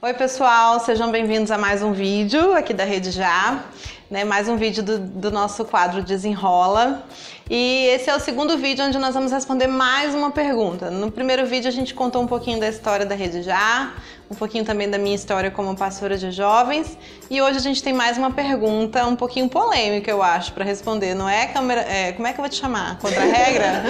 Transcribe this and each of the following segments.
Oi pessoal, sejam bem-vindos a mais um vídeo aqui da Rede Já, né? Mais um vídeo do nosso quadro Desenrola. E esse é o segundo vídeo onde nós vamos responder mais uma pergunta. No primeiro vídeo a gente contou um pouquinho da história da Rede Já, um pouquinho também da minha história como pastora de jovens. E hoje a gente tem mais uma pergunta um pouquinho polêmica, eu acho, para responder. Não é, câmera? Como é que eu vou te chamar? Contra a regra?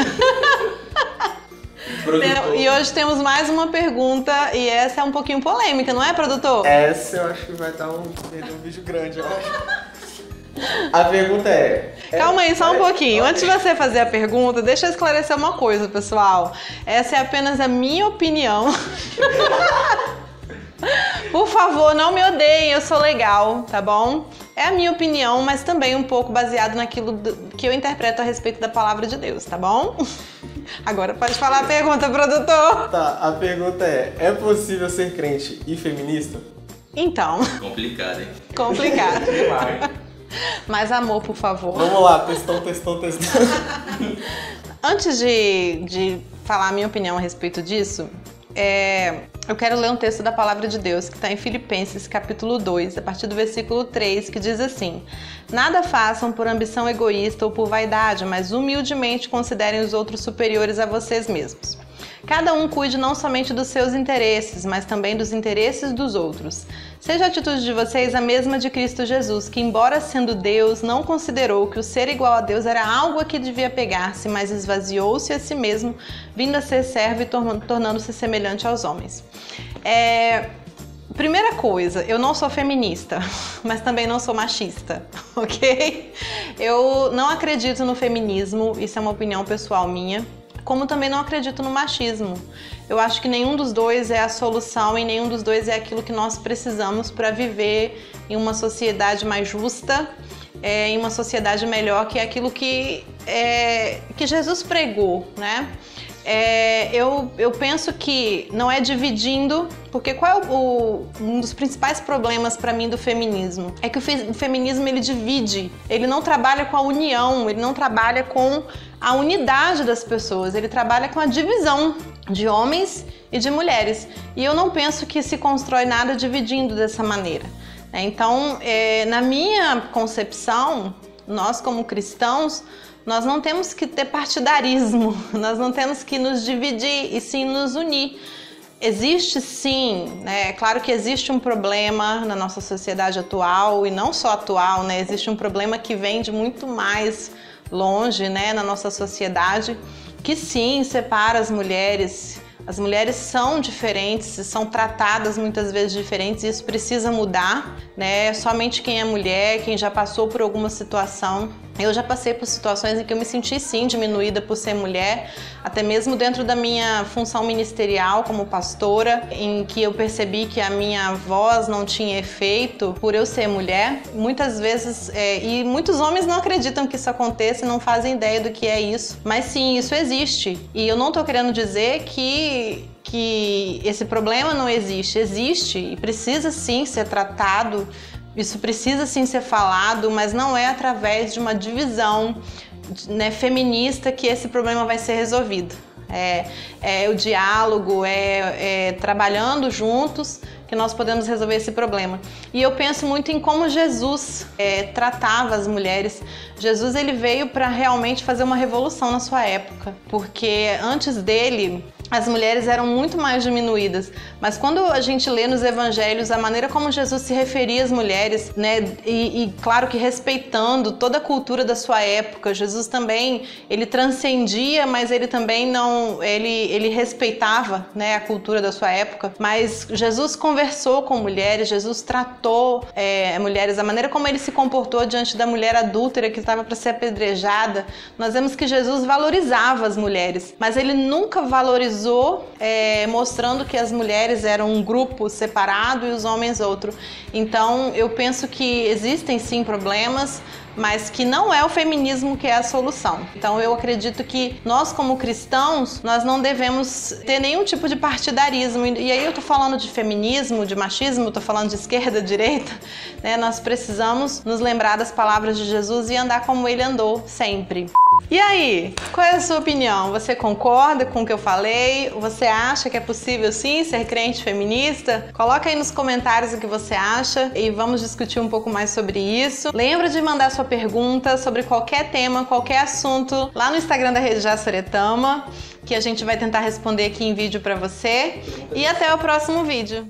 E hoje temos mais uma pergunta e essa é um pouquinho polêmica, não é, produtor? Essa eu acho que vai dar um vídeo grande, eu acho. A pergunta é... Calma aí, só um pouquinho. Antes de você fazer a pergunta, deixa eu esclarecer uma coisa, pessoal. Essa é apenas a minha opinião. Por favor, não me odeiem, eu sou legal, tá bom? É a minha opinião, mas também um pouco baseado naquilo que eu interpreto a respeito da palavra de Deus, tá bom? Agora pode falar a pergunta, produtor. Tá, a pergunta é possível ser crente e feminista? Então. Complicado, hein? Complicado. Mais amor, por favor. Vamos lá, testão. Antes de falar a minha opinião a respeito disso, eu quero ler um texto da Palavra de Deus que está em Filipenses capítulo 2, a partir do versículo 3, que diz assim: Nada façam por ambição egoísta ou por vaidade, mas humildemente considerem os outros superiores a vocês mesmos. Cada um cuide não somente dos seus interesses, mas também dos interesses dos outros. Seja a atitude de vocês a mesma de Cristo Jesus, que, embora sendo Deus, não considerou que o ser igual a Deus era algo a que devia pegar-se, mas esvaziou-se a si mesmo, vindo a ser servo e tornando-se semelhante aos homens. Primeira coisa, eu não sou feminista, mas também não sou machista, ok? Eu não acredito no feminismo, isso é uma opinião pessoal minha. Como também não acredito no machismo. Eu acho que nenhum dos dois é a solução e nenhum dos dois é aquilo que nós precisamos para viver em uma sociedade mais justa, em uma sociedade melhor, que é aquilo que Jesus pregou, né? Eu penso que não é dividindo, porque qual é um dos principais problemas para mim do feminismo? É que o feminismo ele divide, ele não trabalha com a união, ele não trabalha com a unidade das pessoas, ele trabalha com a divisão de homens e de mulheres. E eu não penso que se constrói nada dividindo dessa maneira. Então, na minha concepção, nós como cristãos, nós não temos que ter partidarismo, nós não temos que nos dividir e sim nos unir. Existe sim, né? Claro que existe um problema na nossa sociedade atual e não só atual, né? Existe um problema que vem de muito mais longe, né, na nossa sociedade, que sim separa as mulheres. As mulheres são diferentes, são tratadas muitas vezes diferentes e isso precisa mudar, né? Somente quem é mulher, quem já passou por alguma situação. Eu já passei por situações em que eu me senti sim diminuída por ser mulher, até mesmo dentro da minha função ministerial como pastora, em que eu percebi que a minha voz não tinha efeito por eu ser mulher. Muitas vezes, e muitos homens não acreditam que isso aconteça e não fazem ideia do que é isso, mas sim, isso existe. E eu não tô querendo dizer que esse problema não existe, existe e precisa sim ser tratado. Isso precisa sim ser falado, mas não é através de uma divisão, né, feminista que esse problema vai ser resolvido. É o diálogo, trabalhando juntos que nós podemos resolver esse problema. E eu penso muito em como Jesus tratava as mulheres. Jesus ele veio para realmente fazer uma revolução na sua época, porque antes dele as mulheres eram muito mais diminuídas, mas quando a gente lê nos evangelhos a maneira como Jesus se referia às mulheres, né, e claro que respeitando toda a cultura da sua época, Jesus também, ele transcendia, mas ele também não, ele respeitava, né, a cultura da sua época, mas Jesus conversou com mulheres, Jesus tratou mulheres, a maneira como ele se comportou diante da mulher adúltera que estava para ser apedrejada, nós vemos que Jesus valorizava as mulheres, mas ele nunca valorizou mostrando que as mulheres eram um grupo separado e os homens outro. Então eu penso que existem sim problemas, mas que não é o feminismo que é a solução. Então eu acredito que nós, como cristãos, nós não devemos ter nenhum tipo de partidarismo. E aí eu tô falando de feminismo, de machismo, tô falando de esquerda, direita, né? Nós precisamos nos lembrar das palavras de Jesus e andar como ele andou sempre. E aí, qual é a sua opinião? Você concorda com o que eu falei? Você acha que é possível sim ser crente feminista? Coloca aí nos comentários o que você acha e vamos discutir um pouco mais sobre isso. Lembra de mandar sua pergunta sobre qualquer tema, qualquer assunto lá no Instagram da Rede Jaçoretama, que a gente vai tentar responder aqui em vídeo para você. E até o próximo vídeo.